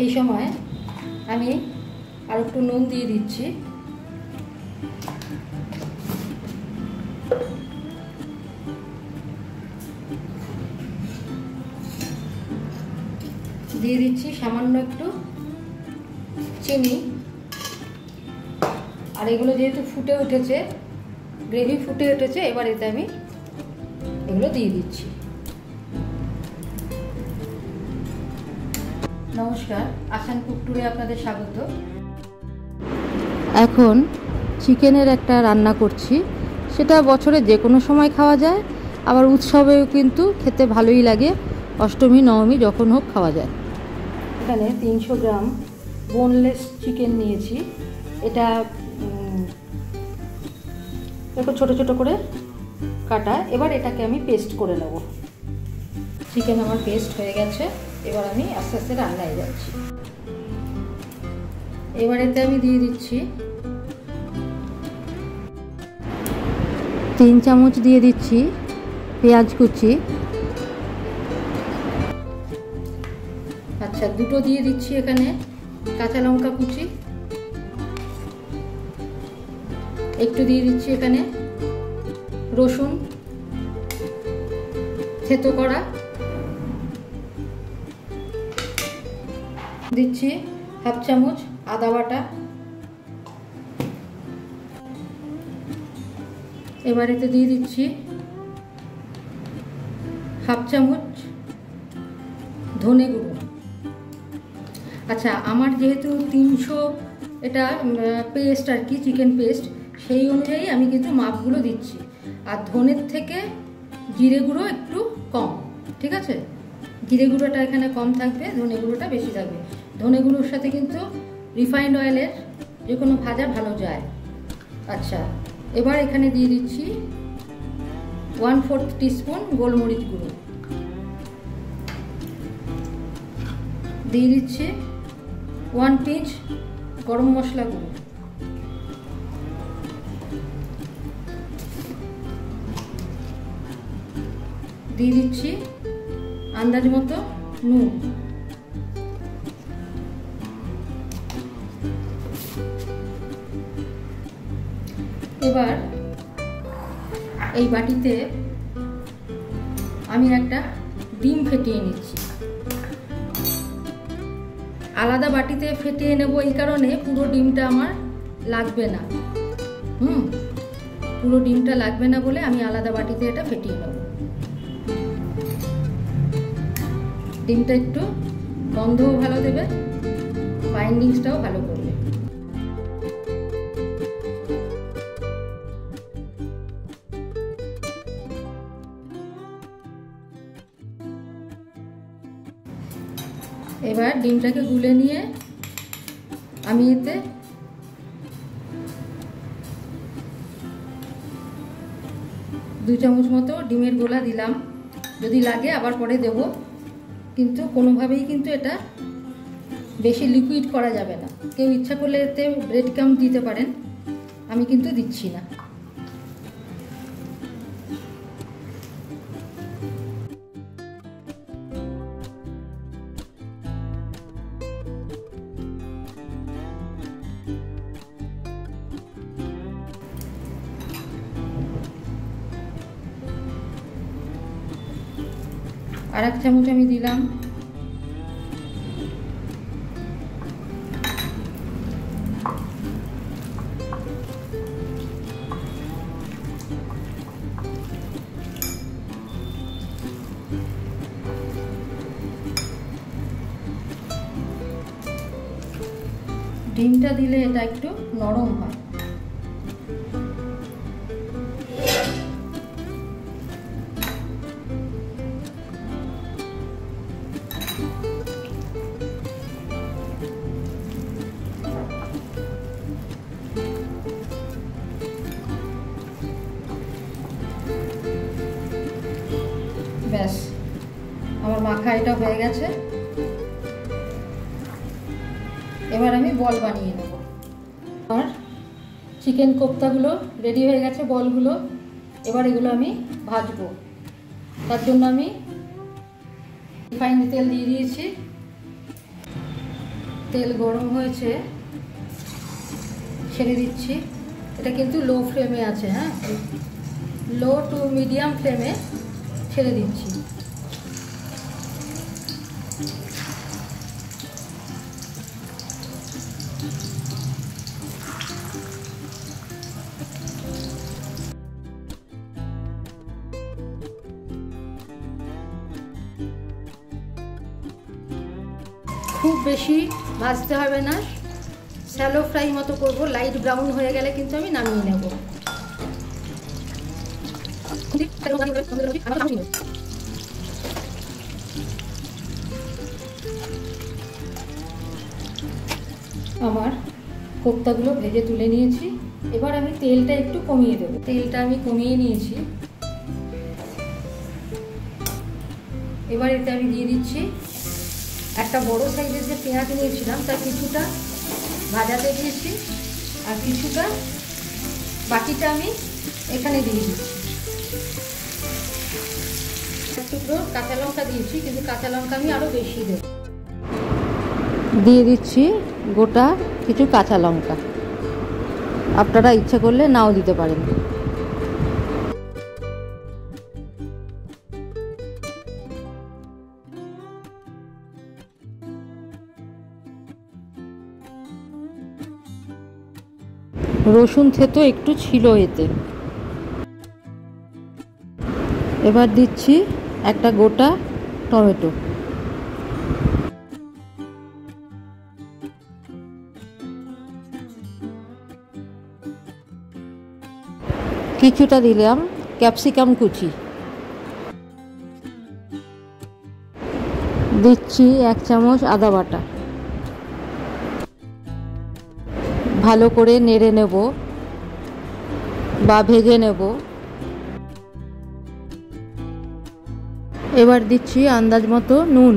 এই সময় আমি আর একটু নুন দিয়ে দিচ্ছি। দিয়ে দিচ্ছি সামান্য একটু চিনি। আর এগুলো যেহেতু ফুটে উঠেছে, গ্রেভি ফুটে উঠেছে, এবার এতে আমি এগুলো দিয়ে দিচ্ছি। নমস্কার, আসান কুক টুরে আপনাদের স্বাগত। এখন চিকেনের একটা রান্না করছি, সেটা বছরে যে কোনো সময় খাওয়া যায়, আবার উৎসবেও কিন্তু খেতে ভালোই লাগে। অষ্টমী নবমী যখন হোক খাওয়া যায়। এখানে 300 গ্রাম বোনলেস চিকেন নিয়েছি। এটা একটু ছোটো ছোটো করে কাটা। এবার এটাকে আমি পেস্ট করে নেব। চিকেন আমার পেস্ট হয়ে গেছে। এবার আমি আস্তে আস্তে রান্নায় যাচ্ছি। এবার এতে আমি দিয়ে দিচ্ছি 3 চামচ দিয়ে দিচ্ছি পেঁয়াজ কুচি। আচ্ছা, 2টো দিয়ে দিচ্ছি এখানে কাঁচা লঙ্কা কুচি। একটু দিয়ে দিচ্ছি এখানে রসুন থেতো করা। দিচ্ছি 1/2 চামচ আদা বাটা। এবার এতে দিয়ে দিচ্ছি 1/2 চামচ ধনে গুঁড়ো। আচ্ছা, আমার যেহেতু 300 এটা পেস্ট আর কি, চিকেন পেস্ট, সেই অনুযায়ী আমি কিন্তু মাপগুলো দিচ্ছি। আর ধনের থেকে জিরে গুঁড়ো একটু কম, ঠিক আছে? জিরে গুঁড়োটা এখানে কম থাকবে, ধনে গুঁড়োটা বেশি থাকবে। ধনে গুঁড়োর সাথে কিন্তু রিফাইন্ড অয়েলের যে কোনো ভাজা ভালো যায়। আচ্ছা, এবার এখানে দিয়ে দিচ্ছি 1/4 টিস্পুন গোলমরিচ গুঁড়ো। দিয়ে দিচ্ছি 1 পিঞ্চ গরম মশলা গুঁড়ো। দিয়ে দিচ্ছি আন্দাজ মতো নুন। এবার এই বাটিতে আমি একটা ডিম ফেটিয়ে নিচ্ছি। আলাদা বাটিতে ফেটিয়ে নেব এই কারণে, পুরো ডিমটা আমার লাগবে না। পুরো ডিমটা লাগবে না বলে আমি আলাদা বাটিতে এটা ফেটিয়ে নেব। ডিমটা একটু গন্ধও ভালো দেবে, বাইন্ডিংসটাও ভালো করবে। এবার ডিমটাকে গুলে নিয়ে আমি এতে 2 চামচ মতো ডিমের গোলা দিলাম। যদি লাগে আবার পরে দেব, কিন্তু কোনোভাবেই কিন্তু এটা বেশি লিকুইড করা যাবে না। কেউ ইচ্ছা করলে এতে ব্রেড ক্রাম্ব দিতে পারেন, আমি কিন্তু দিচ্ছি না। আর 1 চামচ আমি দিলাম ডিমটা দিলে এটা একটু নরম হয়। ব্যাস, আমার মাখা এটা হয়ে গেছে। এবার আমি বল বানিয়ে নেব। আর চিকেন কোপ্তাগুলো রেডি হয়ে গেছে, বলগুলো। এবার এগুলো আমি ভাজবো। তার জন্য আমি রিফাইন্ড তেল দিয়ে দিয়েছি। তেল গরম হয়েছে, ছেড়ে দিচ্ছি। এটা কিন্তু লো ফ্লেমে আছে, হ্যাঁ, লো টু মিডিয়াম ফ্লেমে ছেড়ে দিচ্ছি। খুব বেশি ভাজতে হবে না, শ্যালো ফ্রাই মতো করব। লাইট ব্রাউন হয়ে গেলে কিন্তু আমি নামিয়ে নেব। আমার কোপ্তাগুলো ভেজে তুলে নিয়েছি। এবার আমি তেলটা একটু কমিয়ে দেব। তেলটা আমি কমিয়ে নিয়েছি। এবার এতে আমি দিয়ে দিচ্ছি একটা বড় সাইজের যে পেঁয়াজ নিয়েছিলাম, তার কিছুটা ভাজাতে দিয়েছি, আর কিছুটা বাকিটা আমি এখানে দিয়ে দিচ্ছি। টুকরো কাঁচা লঙ্কা দিয়েছি, কিন্তু কাঁচা লঙ্কা আমি আরও বেশি দেব। দিয়ে দিচ্ছি গোটা কিছু কাঁচা লঙ্কা, আপনারা ইচ্ছা করলে নাও দিতে পারেন। রসুন থেতো একটু ছিল এতে। এবার দিচ্ছি একটা গোটা টমেটো। কিছুটা দিলাম ক্যাপসিকাম কুচি। দিচ্ছি 1 চামচ আদা বাটা। ভালো করে নেড়ে নেব বা ভেজে নেব। এবার দিচ্ছি আন্দাজ মতো নুন।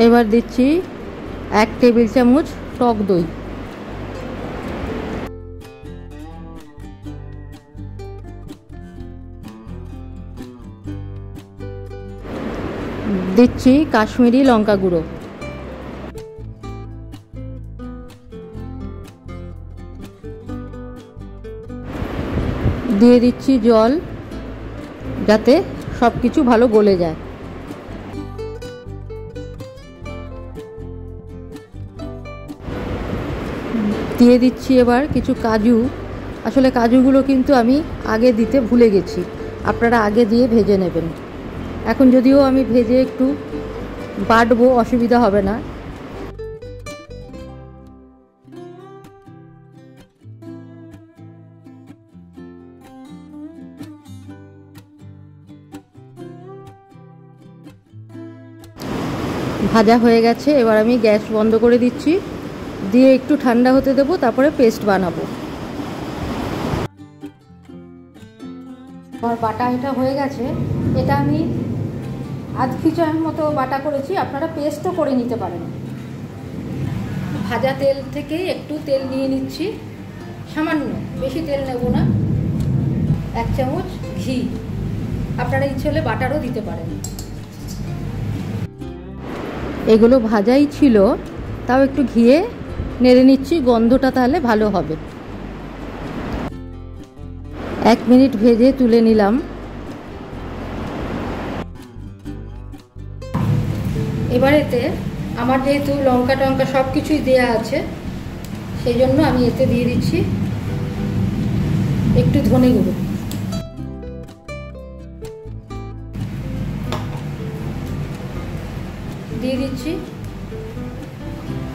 এবার দিচ্ছি 1 টেবিল চামচ টক দই। দিচ্ছি কাশ্মীরি লঙ্কা গুঁড়ো। দিয়ে দিচ্ছি জল, যাতে সব কিছু ভালো গলে যায়। দিয়ে দিচ্ছি এবার কিছু কাজু। আসলে কাজুগুলো কিন্তু আমি আগে দিতে ভুলে গেছি, আপনারা আগে দিয়ে ভেজে নেবেন। এখন যদিও আমি ভেজে একটু বাটবো, অসুবিধা হবে না। ভাজা হয়ে গেছে, এবার আমি গ্যাস বন্ধ করে দিচ্ছি, দিয়ে একটু ঠান্ডা হতে দেবো, তারপরে পেস্ট বানাবো। আমার বাটা এটা হয়ে গেছে। এটা আমি আধ চামচ মতো বাটা করেছি, আপনারা পেস্টও করে নিতে পারেন। ভাজা তেল থেকে একটু তেল নিয়ে নিচ্ছি, সামান্য, বেশি তেল নেব না। 1 চামচ ঘি, আপনারা ইচ্ছে হলে বাটারও দিতে পারেন। এগুলো ভাজাই ছিল, তাও একটু ঘিয়ে নেড়ে নিচ্ছি, গন্ধটা তাহলে ভালো হবে। 1 মিনিট ভেজে তুলে নিলাম। এবার এতে আমার যেহেতু লঙ্কা টঙ্কা সব কিছুই দেওয়া আছে, সেই জন্য আমি এতে দিয়ে দিচ্ছি একটু ধনে গুঁড়ো। দিয়ে দিচ্ছি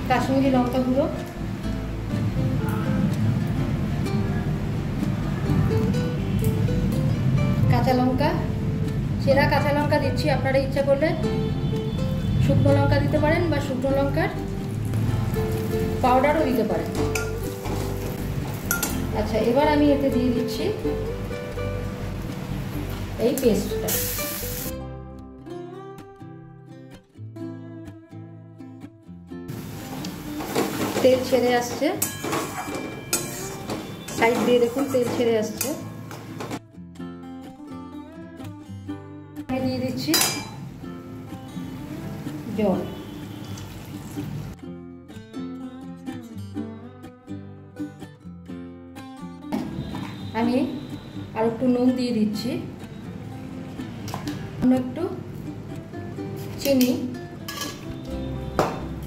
কাশ্মীরি লঙ্কা গুঁড়ো। কাঁচা লঙ্কা, চেরা কাঁচা লঙ্কা দিচ্ছি, আপনারা ইচ্ছা করলে শুকনো লঙ্কা দিতে পারেন বা শুকনো লঙ্কার পাউডারও দিতে পারেন। আচ্ছা, এবার আমি এতে দিয়ে দিচ্ছি এই পেস্টটা। তেল ছেড়ে আসছে, সাইড দিয়ে দেখুন তেল ছেড়ে আসছে। দিয়ে দিচ্ছি জল। আমি আর একটু নুন দিয়ে দিচ্ছি, একটু চিনি।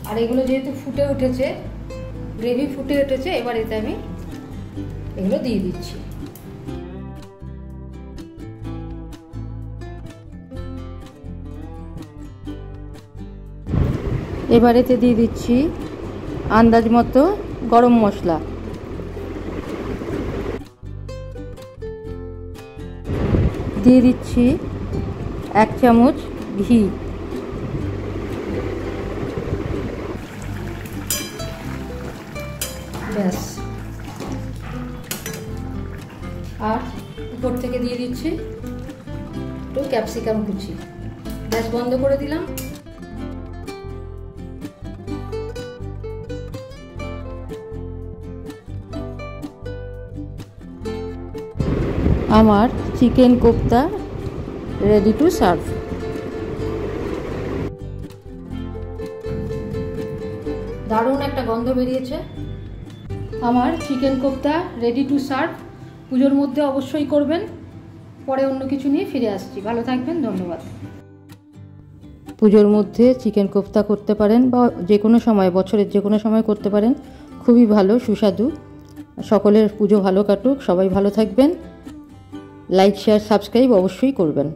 আর এগুলো যেহেতু ফুটে উঠেছে, গ্রেভি ফুটে উঠেছে, এবার এতে আমি এগুলো দিয়ে দিচ্ছি। এবার এতে দিয়ে দিচ্ছি আন্দাজ মতো গরম মশলা, দিয়ে দিচ্ছি 1 চামচ ঘি, ব্যাস। আর উপর থেকে দিয়ে দিচ্ছি একটু ক্যাপসিকাম কুচি। গ্যাস বন্ধ করে দিলাম। আমার chicken kofta ready to serve. দারুণ একটা গন্ধ বেরিয়েছে। আমার chicken kofta ready to serve. পুজোর মধ্যে অবশ্যই করবেন। পরে অন্য কিছু নিয়ে ফিরে আসছি। ভালো থাকবেন, ধন্যবাদ। পুজোর মধ্যে চিকেন কোফতা করতে পারেন বা যে কোনো সময়, বছরের যে কোনো সময় করতে পারেন। খুবই ভালো, সুস্বাদু। সকলের পুজো ভালো কাটুক, সবাই ভালো থাকবেন। লাইক, শেয়ার, সাবস্ক্রাইব অবশ্যই করবেন।